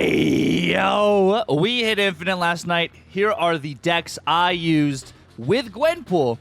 Hey, yo! We hit Infinite last night. Here are the decks I used with Gwenpool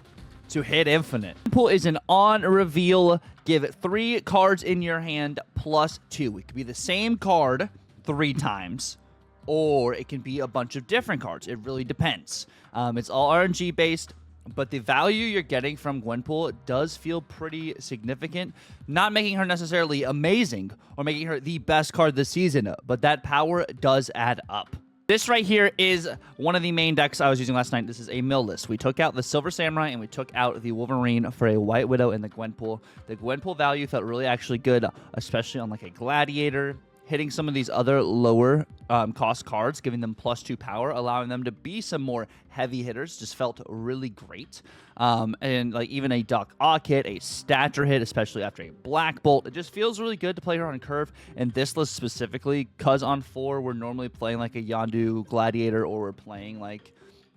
to hit Infinite. Gwenpool is an on-reveal. Give it 3 cards in your hand plus 2. It could be the same card 3 times, or it can be a bunch of different cards. It really depends. It's all RNG based, but the value you're getting from Gwenpool does feel pretty significant. Not making her necessarily amazing or making her the best card this season, but that power does add up. This right here is one of the main decks I was using last night. This is a mill list. We took out the Silver Samurai and we took out the Wolverine for a White Widow in the Gwenpool. The Gwenpool value felt really actually good, especially on like a Gladiator. Hitting some of these other lower cost cards, giving them +2 power, allowing them to be some more heavy hitters, just felt really great. And like even a Doc Ock hit, a Stature hit, especially after a Black Bolt, it just feels really good to play her on curve. And this list specifically, because on 4 we're normally playing like a Yondu Gladiator or we're playing like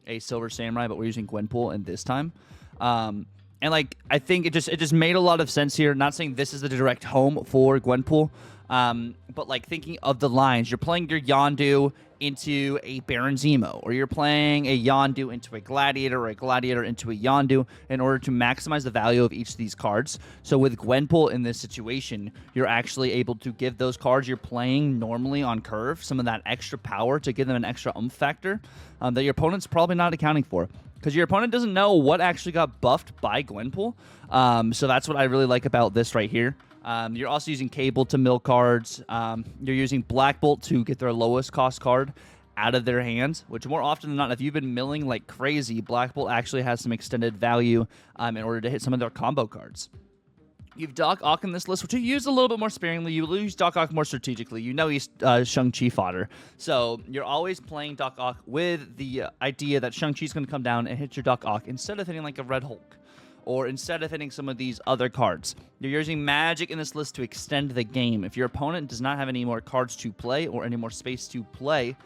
a Silver Samurai, but we're using Gwenpool in this time. And like I think it just made a lot of sense here. Not saying this is the direct home for Gwenpool. But like thinking of the lines, you're playing your Yondu into a Baron Zemo, or you're playing a Yondu into a Gladiator, or a Gladiator into a Yondu in order to maximize the value of each of these cards. So with Gwenpool in this situation, you're actually able to give those cards you're playing normally on curve some of that extra power to give them an extra oomph factor that your opponent's probably not accounting for. Because your opponent doesn't know what actually got buffed by Gwenpool. So that's what I really like about this right here. You're also using Cable to mill cards. You're using Black Bolt to get their lowest cost card out of their hands, which more often than not, if you've been milling like crazy, Black Bolt actually has some extended value in order to hit some of their combo cards. You have Doc Ock in this list, which you use a little bit more sparingly. You use Doc Ock more strategically. You know he's Shang-Chi fodder. So you're always playing Doc Ock with the idea that Shang-Chi's going to come down and hit your Doc Ock instead of hitting like a Red Hulk. Or instead of hitting some of these other cards. You're using magic in this list to extend the game. If your opponent does not have any more cards to play or any more space to play,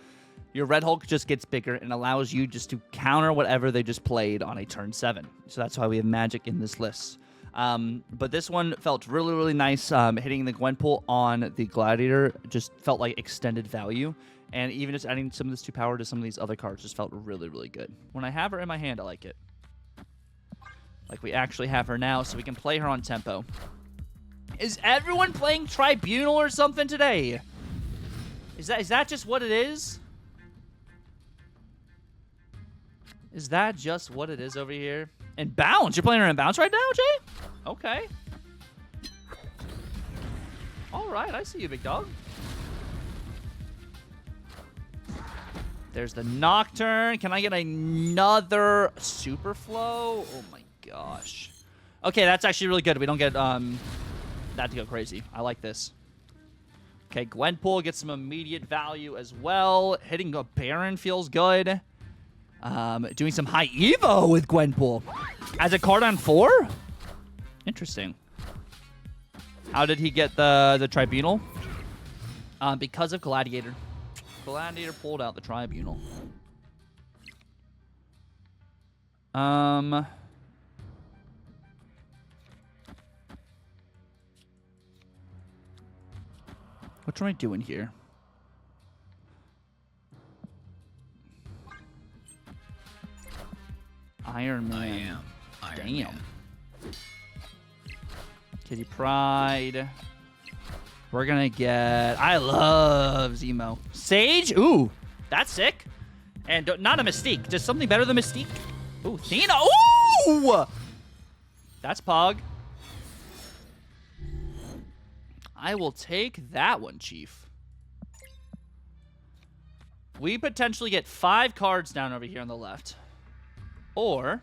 your Red Hulk just gets bigger and allows you just to counter whatever they just played on a turn 7. So that's why we have magic in this list. But this one felt really, really nice. Hitting the Gwenpool on the Gladiator just felt like extended value. And even just adding some of this 2 power to some of these other cards just felt really, really good. When I have her in my hand, I like it. Like we actually have her now, so we can play her on tempo. Is everyone playing Tribunal or something today? Is that just what it is? Is that just what it is over here? And Bounce! You're playing her in Bounce right now, Jay? Okay. Alright, I see you, big dog. There's the Nocturne. Can I get another Super Flow? Oh my gosh. Okay, that's actually really good. We don't get that to go crazy. I like this. Okay, Gwenpool gets some immediate value as well. Hitting a Baron feels good. Doing some high Evo with Gwenpool. As a card on 4? Interesting. How did he get the Tribunal? Because of Gladiator. Gladiator pulled out the Tribunal. What am I doing here? Iron Man. I am Iron Damn. Man. Kitty Pride. We're gonna get... I love Zemo. Sage? Ooh, that's sick. And not a Mystique. Just something better than Mystique. Ooh, Thena. Ooh! That's Pog. I will take that one, Chief. We potentially get 5 cards down over here on the left. Or...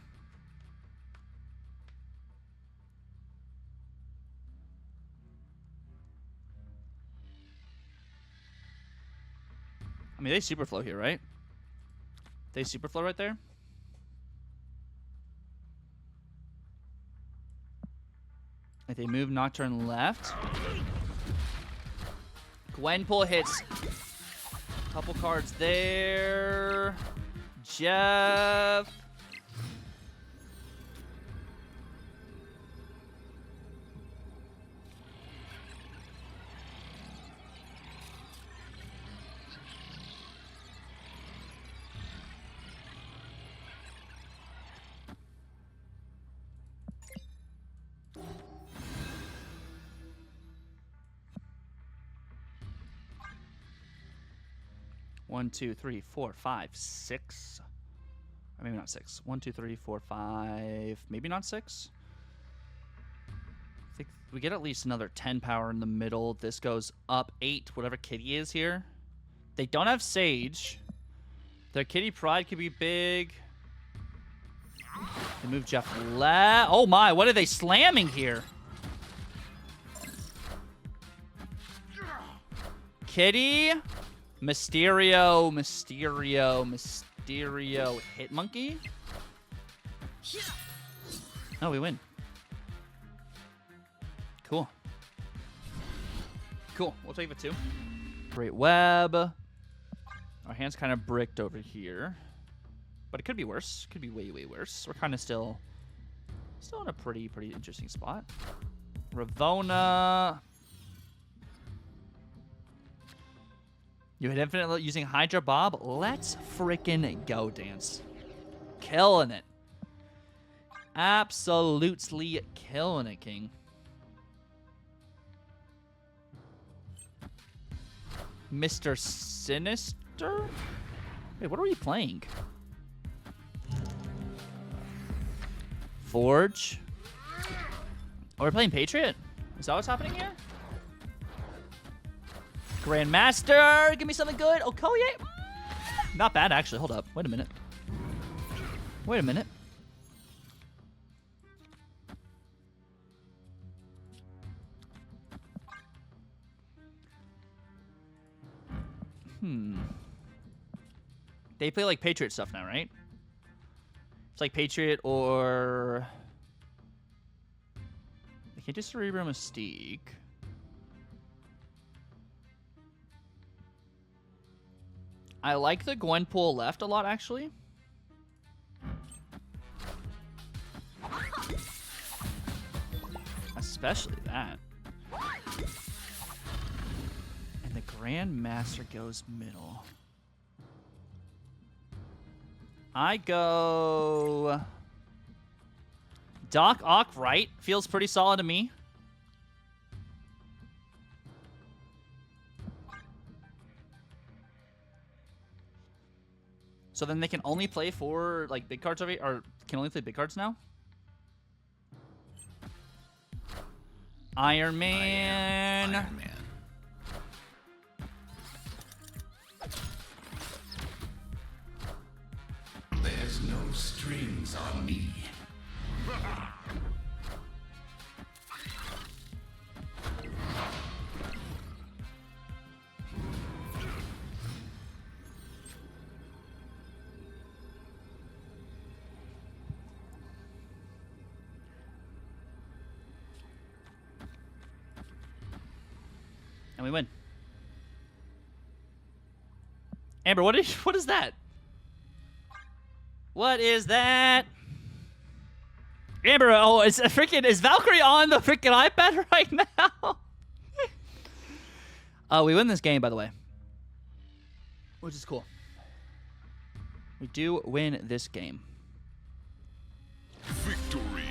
I mean, they Superflow here, right? They Superflow right there? If they move Nocturne left. Gwenpool hits a couple cards there. Jeff. 1, 2, 3, 4, 5, 6. Or maybe not 6. 1, 2, 3, 4, 5. Maybe not 6. I think we get at least another 10 power in the middle. This goes up 8, whatever kitty is here. They don't have Sage. Their kitty pride could be big. They move Jeff left. Oh my, what are they slamming here? Kitty. Mysterio. Hit monkey. Oh, we win. Cool. Cool. We'll take the 2. Great web. Our hand's kind of bricked over here. But it could be worse. Could be way, way worse. We're kind of still in a pretty interesting spot. Ravona. You hit infinite using Hydra Bob. Let's freaking go, Dance. Killing it. Absolutely killing it, King. Mr. Sinister? Wait, what are we playing? Forge? Oh, we're playing Patriot? Is that what's happening here? Grandmaster! Give me something good! Okoye! Not bad, actually. Hold up. Wait a minute. Wait a minute. They play like Patriot stuff now, right? It's like Patriot or... They can't do Cerebral Mystique. I like the Gwenpool left a lot, actually. Especially that. And the Grandmaster goes middle. I go... Doc Ock right. Feels pretty solid to me. So then they can only play for like big cards over here, or can only play big cards now? Iron Man. Iron Man. There's no strings on me. And we win. Amber, what is that? What is that? Amber, oh, is Valkyrie on the freaking iPad right now? We win this game, by the way. Which is cool. We do win this game. Victory.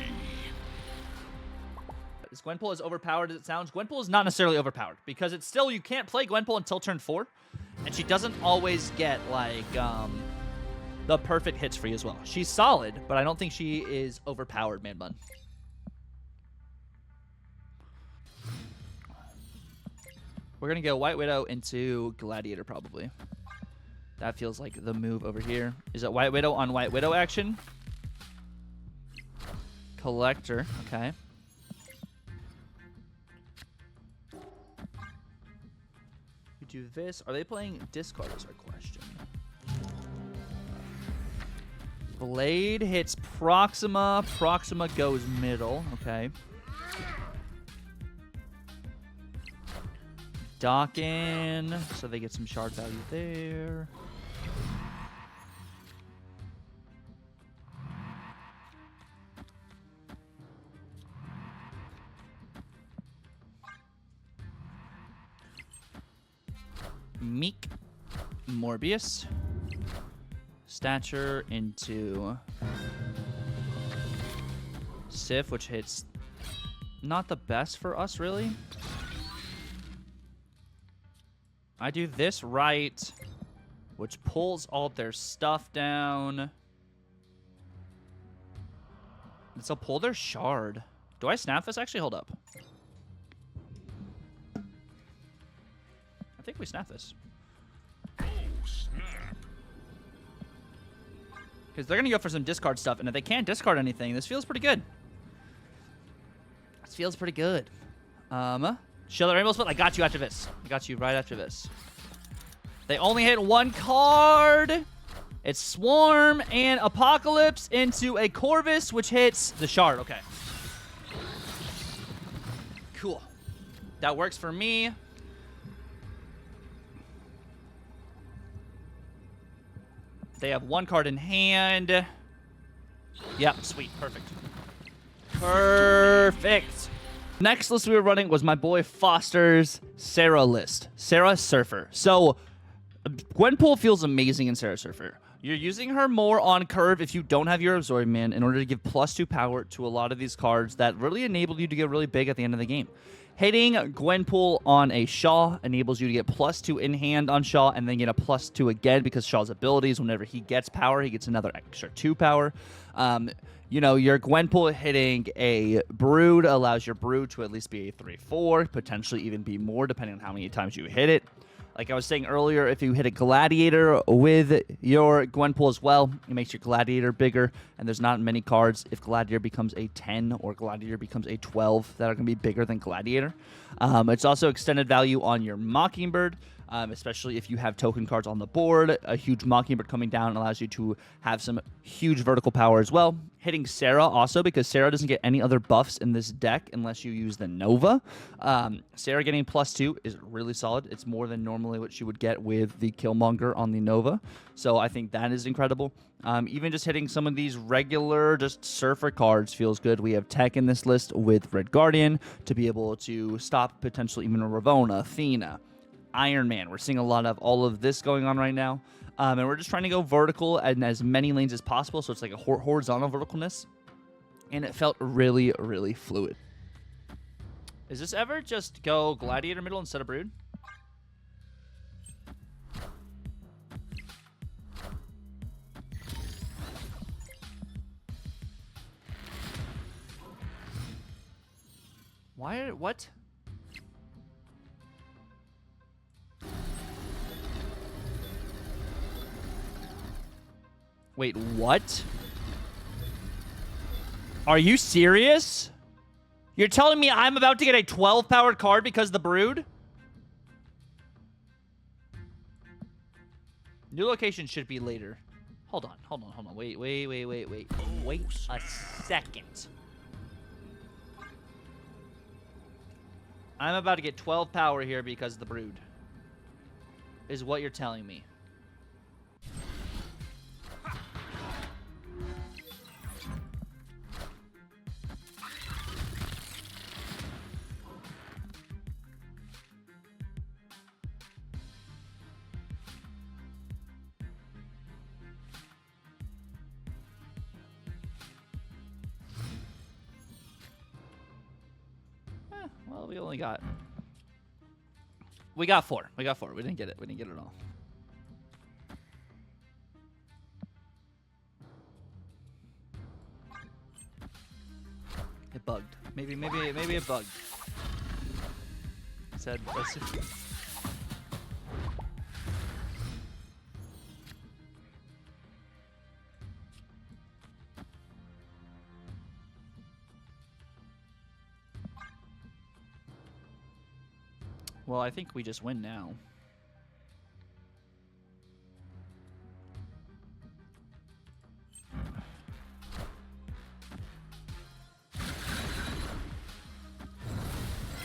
Is Gwenpool as overpowered as it sounds? Gwenpool is not necessarily overpowered because it's still, you can't play Gwenpool until turn 4. And she doesn't always get, like, the perfect hits for you as well. She's solid, but I don't think she is overpowered, man bun. We're going to go White Widow into Gladiator, probably. That feels like the move over here. Is it White Widow on White Widow action? Collector, okay. We do this. Are they playing discard is our question. Blade hits Proxima. Proxima goes middle, okay. Dock in, so they get some shard value there. Meek, Morbius, Stature into Sif, which hits not the best for us, really. I do this right. which pulls all their stuff down. This will pull their shard. Do I snap this? Actually, hold up. I think we snap this. Oh, snap. Because they're going to go for some discard stuff, and if they can't discard anything, this feels pretty good. This feels pretty good. Show the rainbow split. I got you after this. I got you right after this. They only hit one card. It's Swarm and Apocalypse into a Corvus, which hits the shard. Okay. Cool. That works for me. They have one card in hand. Yep, sweet. Perfect. Perfect. Next list we were running was my boy Foster's Sarah list. Sarah Surfer. So, Gwenpool feels amazing in Sarah Surfer. You're using her more on curve if you don't have your Overiew Man in order to give +2 power to a lot of these cards that really enable you to get really big at the end of the game. Hitting Gwenpool on a Shaw enables you to get +2 in hand on Shaw and then get a +2 again because Shaw's abilities, whenever he gets power, he gets another extra 2 power. You know, your Gwenpool hitting a Brood allows your Brood to at least be a 3/4, potentially even be more depending on how many times you hit it. Like I was saying earlier, if you hit a Gladiator with your Gwenpool as well, it makes your Gladiator bigger, and there's not many cards if Gladiator becomes a 10 or Gladiator becomes a 12 that are going to be bigger than Gladiator. It's also extended value on your Mockingbird, especially if you have token cards on the board. A huge Mockingbird coming down allows you to have some huge vertical power as well. Hitting Sarah also, because Sarah doesn't get any other buffs in this deck unless you use the Nova. Sarah getting +2 is really solid. It's more than normally what you would get with the Killmonger on the Nova. So I think that is incredible. Even just hitting some of these regular just Surfer cards feels good. We have tech in this list with Red Guardian to be able to stop potentially even a Ravonna, Athena, Iron Man. We're seeing a lot of all of this going on right now. And we're just trying to go vertical in as many lanes as possible, so it's like a horizontal verticalness. And it felt really, really fluid. Is this ever just go Gladiator middle instead of Brood? What? Wait, what? Are you serious? You're telling me I'm about to get a 12-powered card because of the Brood? New location should be later. Hold on. Wait. Wait a second. I'm about to get 12 power here because of the Brood. Is what you're telling me. Well, we only got... We got 4. We didn't get it. We didn't get it all. It bugged. Maybe it bugged. It said... Well, I think we just win now.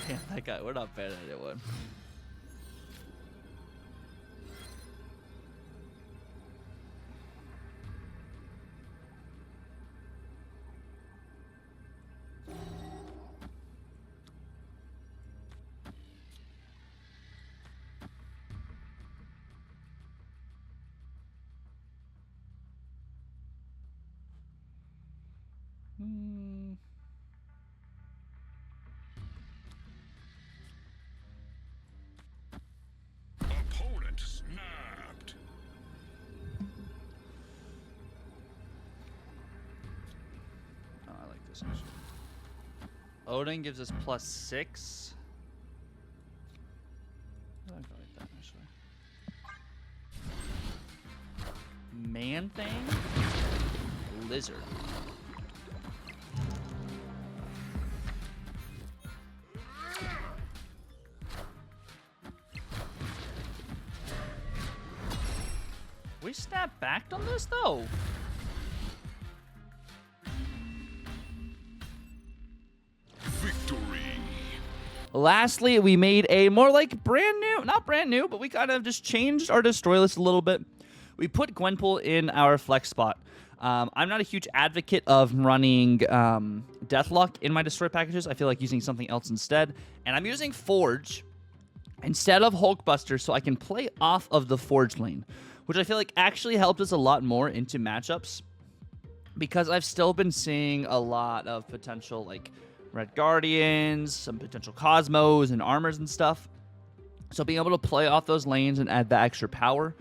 Damn, that guy, we're not bad at it, one. Opponent snapped. this actually. Odin gives us +6. I like that actually. Man thing, lizard. We snap back on this though. Victory. Lastly, we made a more like brand new, not brand new, but we kind of just changed our destroy list a little bit. We put Gwenpool in our flex spot. I'm not a huge advocate of running Deathlock in my destroy packages. I feel like using something else instead. And I'm using Forge instead of Hulkbuster so I can play off of the Forge lane, which I feel like actually helped us a lot more into matchups because I've still been seeing a lot of potential like Red Guardians, some potential Cosmos and armors and stuff. So being able to play off those lanes and add the extra power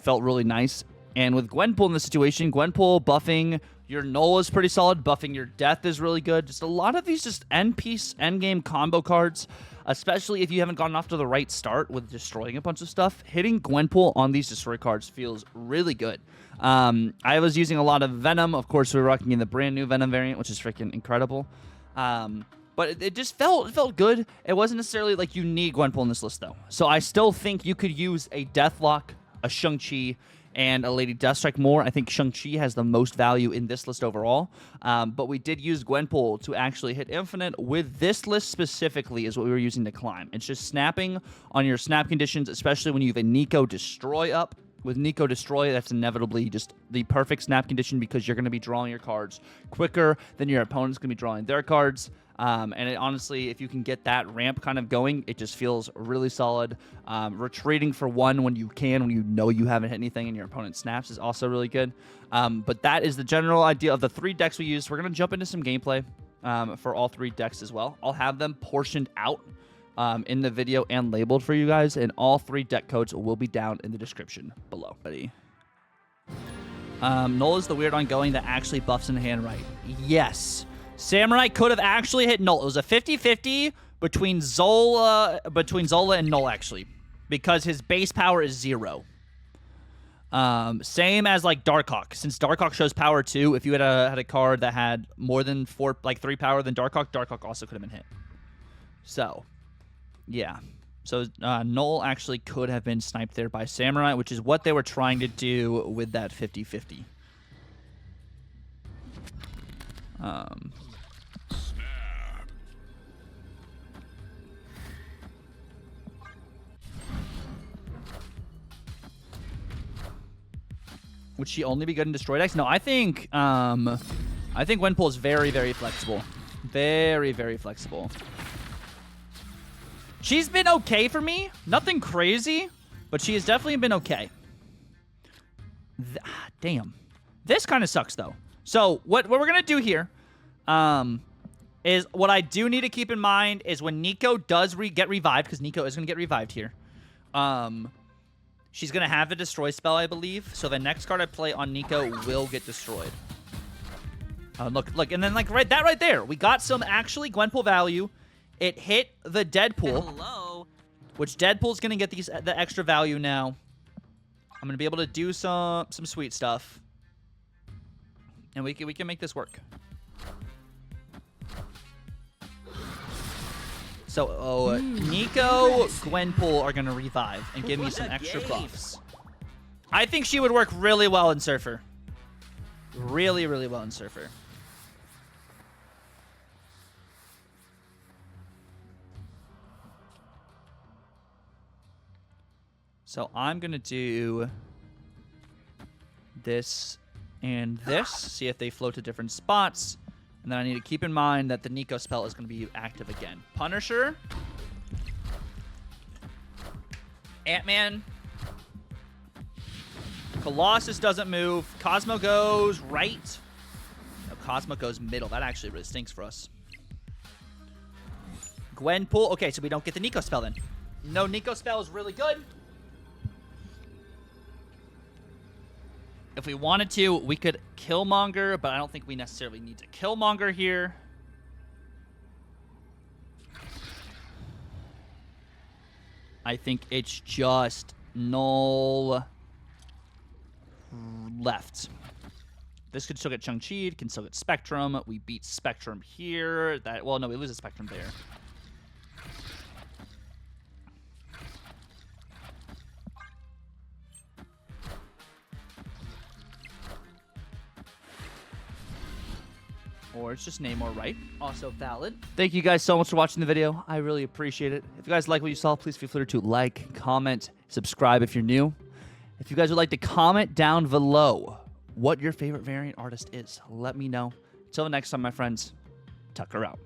felt really nice. And with Gwenpool in this situation, Gwenpool buffing your Null is pretty solid. Buffing your Death is really good. Just a lot of these just end-piece, end-game combo cards, especially if you haven't gotten off to the right start with destroying a bunch of stuff. Hitting Gwenpool on these destroy cards feels really good. I was using a lot of Venom. Of course, we were rocking in the brand new Venom variant, which is freaking incredible. But it just felt good. It wasn't necessarily like you need Gwenpool in this list, though. So I still think you could use a Deathlock, a Shang-Chi, and a Lady Deathstrike more. I think Shang-Chi has the most value in this list overall. But we did use Gwenpool to actually hit Infinite with this list specifically is what we were using to climb. It's just snapping on your snap conditions, especially when you have a Nico Destroy up. With Nico Destroy, that's inevitably just the perfect snap condition because you're going to be drawing your cards quicker than your opponent's going to be drawing their cards. And it, honestly, if you can get that ramp kind of going, it just feels really solid. Retreating for one when you can, when you know you haven't hit anything and your opponent snaps is also really good. But that is the general idea of the 3 decks we used. We're going to jump into some gameplay for all 3 decks as well. I'll have them portioned out in the video and labeled for you guys, and all 3 deck codes will be down in the description below. Ready? Null is the weird ongoing that actually buffs in the hand right. Yes. Samurai could have actually hit Null. It was a 50-50 between Zola and Null, actually, because his base power is 0. Same as like Darkhawk. Since Darkhawk shows power too, if you had a card that had more than 3 power than Darkhawk, Darkhawk also could have been hit. So, yeah. So Null actually could have been sniped there by Samurai, which is what they were trying to do with that 50-50. Would she only be good in destroy decks? No, I think Gwenpool is very, very flexible. Very, very flexible. She's been okay for me. Nothing crazy, but she has definitely been okay. Damn. This kind of sucks, though. So what we're going to do here is what I do need to keep in mind is when Nico does get revived, because Nico is going to get revived here, she's going to have the destroy spell, I believe. So the next card I play on Nico will get destroyed. Look. And then like right there, we got some actually Gwenpool value. It hit the Deadpool, Hello. which Deadpool's going to get the extra value now. I'm going to be able to do some sweet stuff. And we can make this work. So, Nico, Gwenpool are going to revive and give me some extra buffs. I think she would work really well in Surfer. Really, really well in Surfer. So I'm going to do this and this, see if they float to different spots. And then I need to keep in mind that the Nico spell is going to be active again. Punisher. Ant-Man. Colossus doesn't move. Cosmo goes right. No, Cosmo goes middle. That actually really stinks for us. Gwenpool. Okay, so we don't get the Nico spell then. No Nico spell is really good. If we wanted to, we could Killmonger, but I don't think we necessarily need to Killmonger here. I think it's just null left. This could still get Shang-Chi, can still get Spectrum. We beat Spectrum here. Well, no, we lose a Spectrum there. Or it's just Namor, right? Also valid. Thank you guys so much for watching the video. I really appreciate it. If you guys like what you saw, please feel free to like, comment, subscribe if you're new. If you guys would like to comment down below what your favorite variant artist is, let me know. Until next time, my friends, Tucker out.